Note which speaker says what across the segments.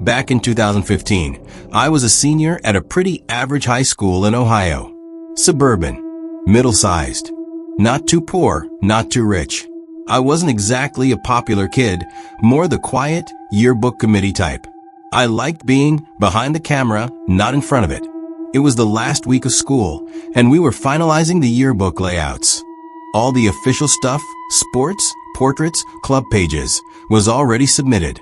Speaker 1: Back in 2015, I was a senior at a pretty average high school in Ohio. Suburban. Middle-sized. Not too poor, not too rich. I wasn't exactly a popular kid, more the quiet, yearbook committee type. I liked being behind the camera, not in front of it. It was the last week of school, and we were finalizing the yearbook layouts. All the official stuff, sports, portraits, club pages, was already submitted.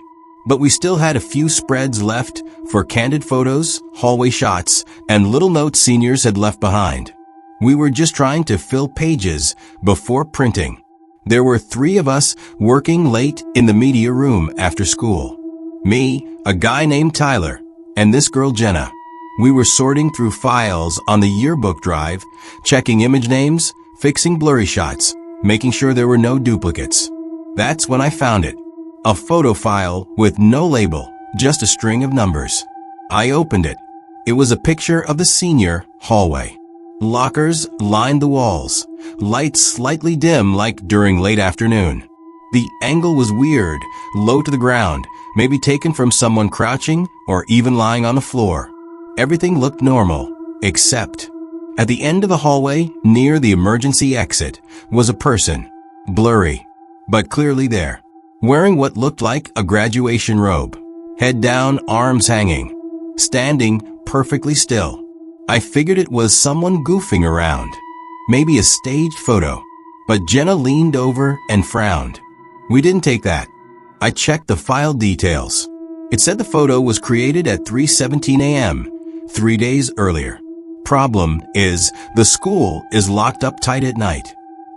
Speaker 1: But we still had a few spreads left for candid photos, hallway shots, and little notes seniors had left behind. We were just trying to fill pages before printing. There were 3 of us working late in the media room after school. Me, a guy named Tyler, and this girl Jenna. We were sorting through files on the yearbook drive, checking image names, fixing blurry shots, making sure there were no duplicates. That's when I found it. A photo file with no label, just a string of numbers. I opened it. It was a picture of the senior hallway. Lockers lined the walls, lights slightly dim like during late afternoon. The angle was weird, low to the ground, maybe taken from someone crouching or even lying on the floor. Everything looked normal, except at the end of the hallway, near the emergency exit, was a person, blurry, but clearly there, wearing what looked like a graduation robe, head down, arms hanging, standing perfectly still. I figured it was someone goofing around, maybe a staged photo, but Jenna leaned over and frowned. We didn't take that. I checked the file details. It said the photo was created at 3:17 a.m., 3 days earlier. Problem is, the school is locked up tight at night.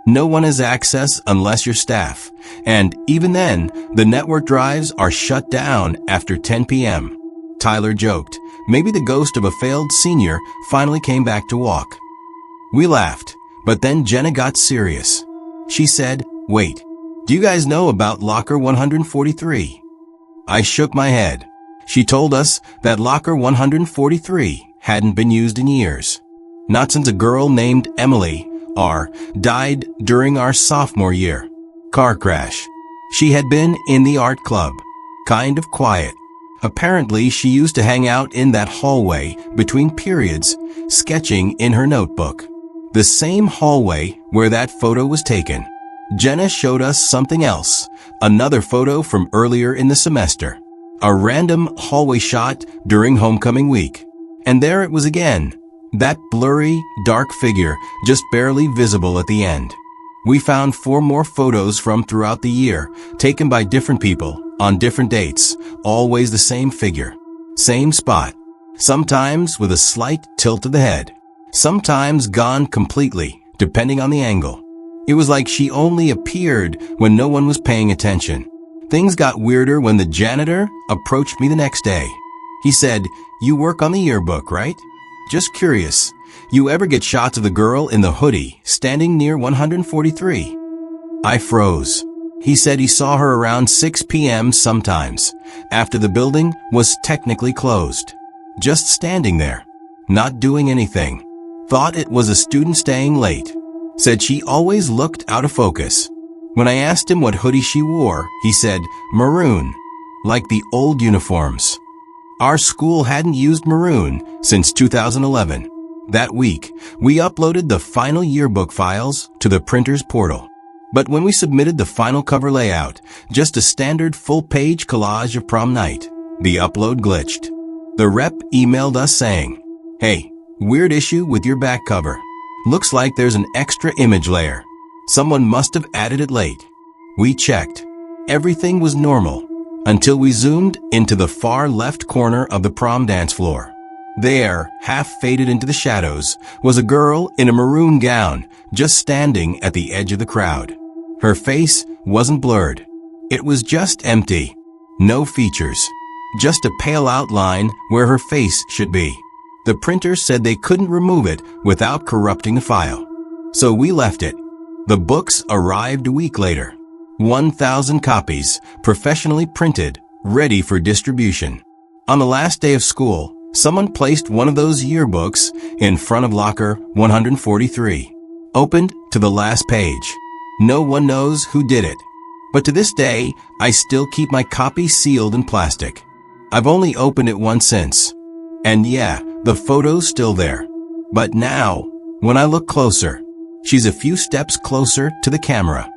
Speaker 1: No one has access unless you're staff, and even then, the network drives are shut down after 10 p.m. Tyler joked, maybe the ghost of a failed senior finally came back to walk. We laughed, but then Jenna got serious. She said, wait, do you guys know about Locker 143? I shook my head. She told us that Locker 143 hadn't been used in years. Not since a girl named Emily R. died during our sophomore year. Car crash. She had been in the art club. Kind of quiet. Apparently, she used to hang out in that hallway between periods, sketching in her notebook. The same hallway where that photo was taken. Jenna showed us something else, another photo from earlier in the semester. A random hallway shot during homecoming week. And there it was again, that blurry, dark figure just barely visible at the end. We found 4 more photos from throughout the year, taken by different people, on different dates, always the same figure, same spot, sometimes with a slight tilt of the head, sometimes gone completely, depending on the angle. It was like she only appeared when no one was paying attention. Things got weirder when the janitor approached me the next day. He said, "You work on the yearbook, right? Just curious, you ever get shots of the girl in the hoodie standing near 143? I froze. He said he saw her around 6 p.m. sometimes, after the building was technically closed. Just standing there, not doing anything. Thought it was a student staying late. Said she always looked out of focus. When I asked him what hoodie she wore, he said, maroon, like the old uniforms. Our school hadn't used maroon since 2011. That week, we uploaded the final yearbook files to the printer's portal. But when we submitted the final cover layout, just a standard full-page collage of prom night, the upload glitched. The rep emailed us saying, "Hey, weird issue with your back cover. Looks like there's an extra image layer. Someone must have added it late." We checked. Everything was normal until we zoomed into the far left corner of the prom dance floor. There, half faded into the shadows, was a girl in a maroon gown, just standing at the edge of the crowd. Her face wasn't blurred. It was just empty. No features. Just a pale outline where her face should be. The printer said they couldn't remove it without corrupting the file. So we left it. The books arrived a week later. 1,000 copies, professionally printed, ready for distribution. On the last day of school, someone placed one of those yearbooks in front of locker 143, opened to the last page. No one knows who did it. But to this day, I still keep my copy sealed in plastic. I've only opened it once since. And yeah, the photo's still there. But now, when I look closer, she's a few steps closer to the camera.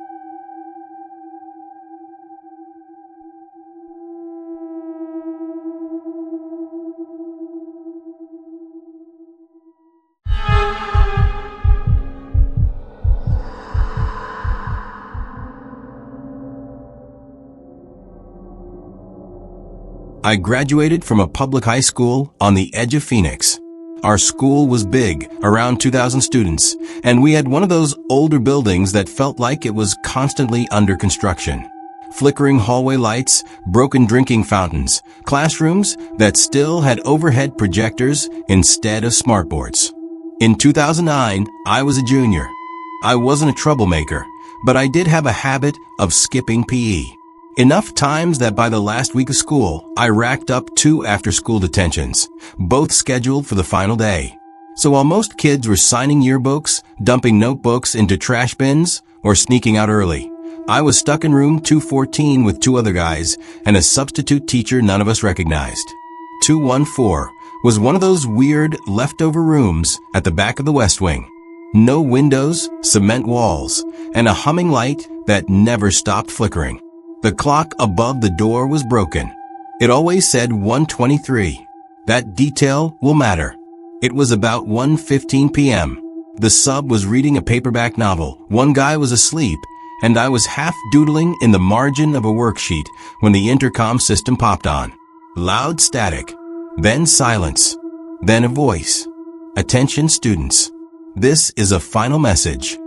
Speaker 1: I graduated from a public high school on the edge of Phoenix. Our school was big, around 2,000 students, and we had one of those older buildings that felt like it was constantly under construction. Flickering hallway lights, broken drinking fountains, classrooms that still had overhead projectors instead of smartboards. In 2009, I was a junior. I wasn't a troublemaker, but I did have a habit of skipping PE. Enough times that by the last week of school, I racked up 2 after-school detentions, both scheduled for the final day. So while most kids were signing yearbooks, dumping notebooks into trash bins, or sneaking out early, I was stuck in room 214 with 2 other guys and a substitute teacher none of us recognized. 214 was one of those weird leftover rooms at the back of the West Wing. No windows, cement walls, and a humming light that never stopped flickering. The clock above the door was broken. It always said 1:23. That detail will matter. It was about 1:15 p.m. The sub was reading a paperback novel. One guy was asleep, and I was half doodling in the margin of a worksheet when the intercom system popped on. Loud static, then silence, then a voice. Attention students. This is a final message.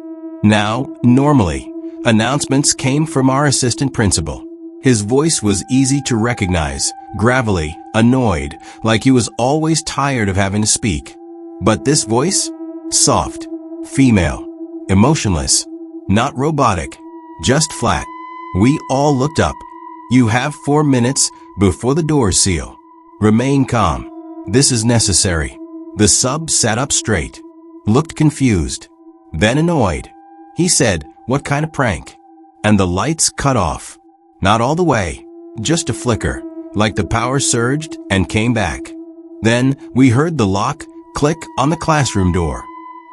Speaker 1: Now, normally, announcements came from our assistant principal. His voice was easy to recognize, gravelly, annoyed, like he was always tired of having to speak. But this voice? Soft, female, emotionless, not robotic, just flat. We all looked up. You have 4 minutes before the doors seal. Remain calm. This is necessary. The sub sat up straight, looked confused, then annoyed. He said, "What kind of prank?" And the lights cut off. Not all the way, just a flicker, like the power surged and came back. Then we heard the lock click on the classroom door.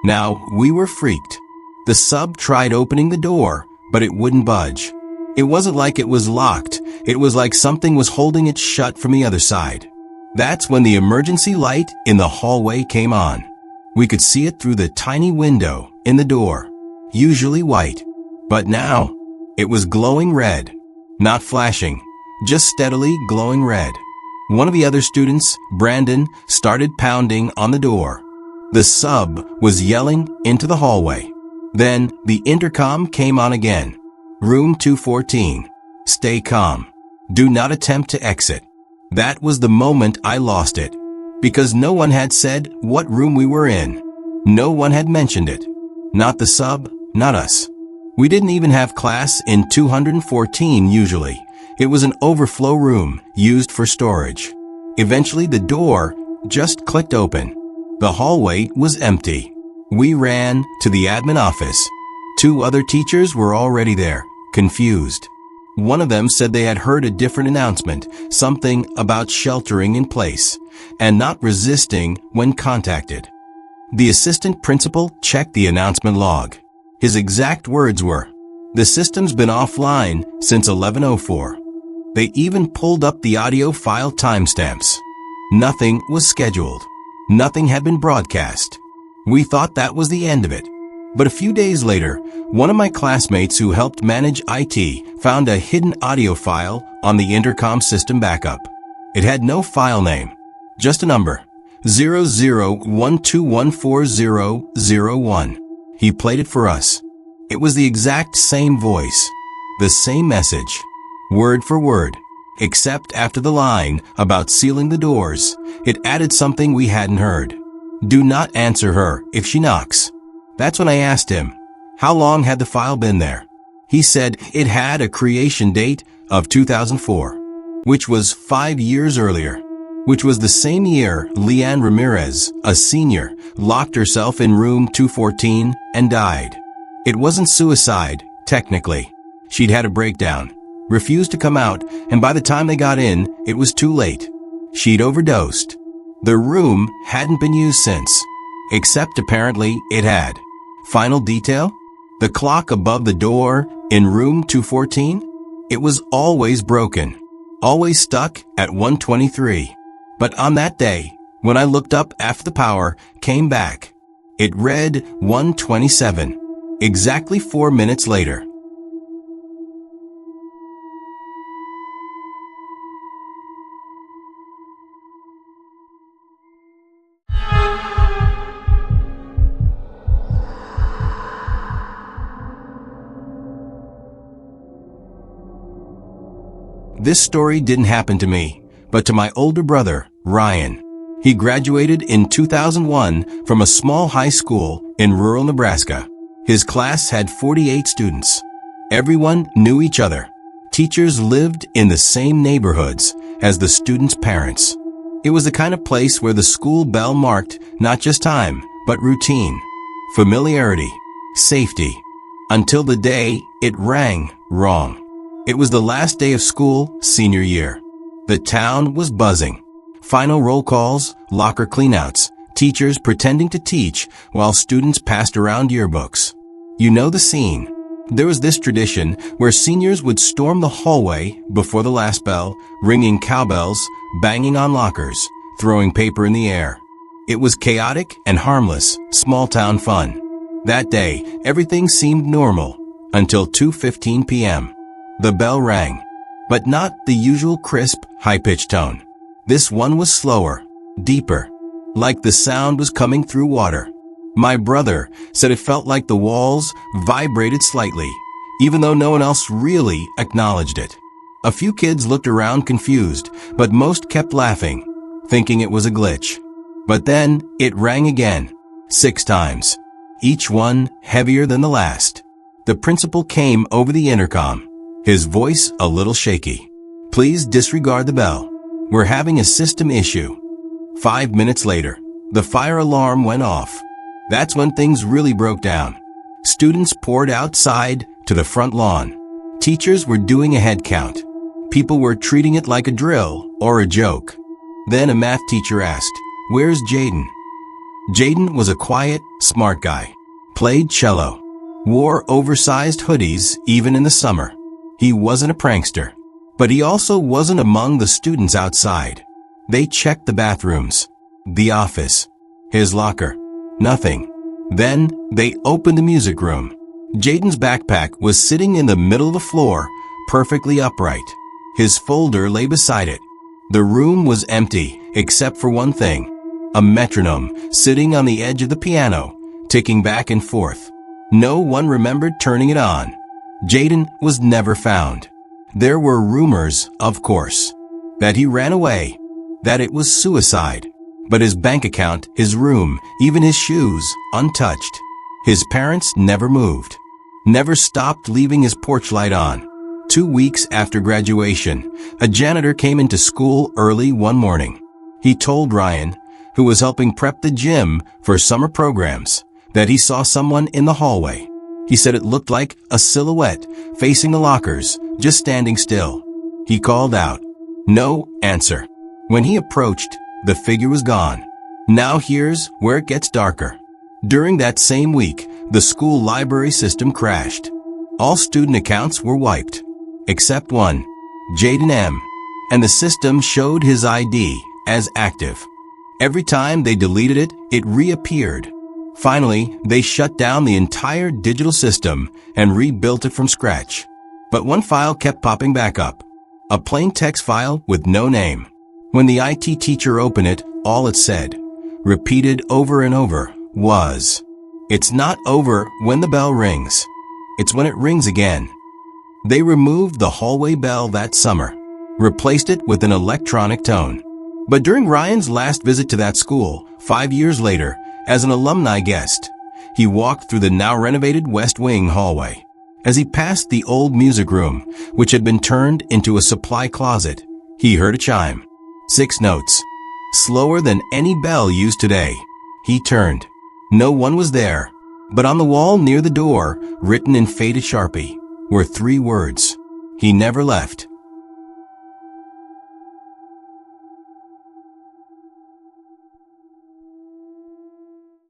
Speaker 1: Now we were freaked. The sub tried opening the door, but it wouldn't budge. It wasn't like it was locked. It was like something was holding it shut from the other side. That's when the emergency light in the hallway came on. We could see it through the tiny window in the door. Usually white, but now it was glowing red, not flashing, just steadily glowing red. One of the other students, Brandon, started pounding on the door. The sub was yelling into the hallway. Then the intercom came on again. Room 214. Stay calm. Do not attempt to exit. That was the moment I lost it, because no one had said what room we were in. No one had mentioned it. Not the sub, not us. We didn't even have class in 214 usually. It was an overflow room used for storage. Eventually the door just clicked open. The hallway was empty. We ran to the admin office. 2 other teachers were already there, confused. One of them said they had heard a different announcement, something about sheltering in place, and not resisting when contacted. The assistant principal checked the announcement log. His exact words were, "The system's been offline since 11:04. They even pulled up the audio file timestamps. Nothing was scheduled. Nothing had been broadcast. We thought that was the end of it. But a few days later, one of my classmates who helped manage IT found a hidden audio file on the intercom system backup. It had no file name, just a number, 0012140001. He played it for us. It was the exact same voice, the same message, word for word, except after the line about sealing the doors, it added something we hadn't heard. Do not answer her if she knocks. That's when I asked him, how long had the file been there? He said it had a creation date of 2004, which was 5 years earlier, which was the same year Leanne Ramirez, a senior, locked herself in room 214 and died. It wasn't suicide, technically. She'd had a breakdown, refused to come out, and by the time they got in, it was too late. she'd overdosed. The room hadn't been used since, except apparently it had. Final detail? The clock above the door in room 214? It was always broken, always stuck at 123. But on that day, when I looked up after the power came back, it read 127, exactly 4 minutes later. This story didn't happen to me, but to my older brother, Ryan. He graduated in 2001 from a small high school in rural Nebraska. His class had 48 students. Everyone knew each other. Teachers lived in the same neighborhoods as the students' parents. It was the kind of place where the school bell marked not just time, but routine, familiarity, safety, until the day it rang wrong. It was the last day of school, senior year. The town was buzzing. Final roll calls, locker cleanouts, teachers pretending to teach while students passed around yearbooks. You know the scene. There was this tradition where seniors would storm the hallway before the last bell, ringing cowbells, banging on lockers, throwing paper in the air. It was chaotic and harmless, small-town fun. That day, everything seemed normal until 2:15 p.m. The bell rang, but not the usual crisp, high-pitched tone. This one was slower, deeper, like the sound was coming through water. My brother said it felt like the walls vibrated slightly, even though no one else really acknowledged it. A few kids looked around confused, but most kept laughing, thinking it was a glitch. But then it rang again, 6 times, each one heavier than the last. The principal came over the intercom, his voice a little shaky. "Please disregard the bell. We're having a system issue." 5 minutes later, the fire alarm went off. That's when things really broke down. Students poured outside to the front lawn. Teachers were doing a head count. People were treating it like a drill or a joke. Then a math teacher asked, "Where's Jaden?" Jaden was a quiet, smart guy. Played cello. Wore oversized hoodies even in the summer. He wasn't a prankster. But he also wasn't among the students outside. They checked the bathrooms, the office, his locker. Nothing. Then they opened the music room. Jaden's backpack was sitting in the middle of the floor, perfectly upright. His folder lay beside it. The room was empty, except for one thing. A metronome sitting on the edge of the piano, ticking back and forth. No one remembered turning it on. Jaden was never found. There were rumors, of course, that he ran away, that it was suicide. But his bank account, his room, even his shoes, untouched. His parents never moved, never stopped leaving his porch light on. 2 weeks after graduation, a janitor came into school early one morning. He told Ryan, who was helping prep the gym for summer programs, that he saw someone in the hallway. He said it looked like a silhouette facing the lockers, just standing still. He called out. No answer. When he approached, the figure was gone. Now here's where it gets darker. During that same week, the school library system crashed. All student accounts were wiped, except one, Jaden M., and the system showed his ID as active. Every time they deleted it, it reappeared. Finally, they shut down the entire digital system and rebuilt it from scratch. But one file kept popping back up, a plain text file with no name. When the IT teacher opened it, all it said, repeated over and over, was, "It's not over when the bell rings. It's when it rings again." They removed the hallway bell that summer, replaced it with an electronic tone. But during Ryan's last visit to that school, 5 years later, as an alumni guest, he walked through the now renovated West Wing hallway. As he passed the old music room, which had been turned into a supply closet, he heard a chime. 6 notes. Slower than any bell used today. He turned. No one was there. But on the wall near the door, written in faded Sharpie, were 3 words. He never left.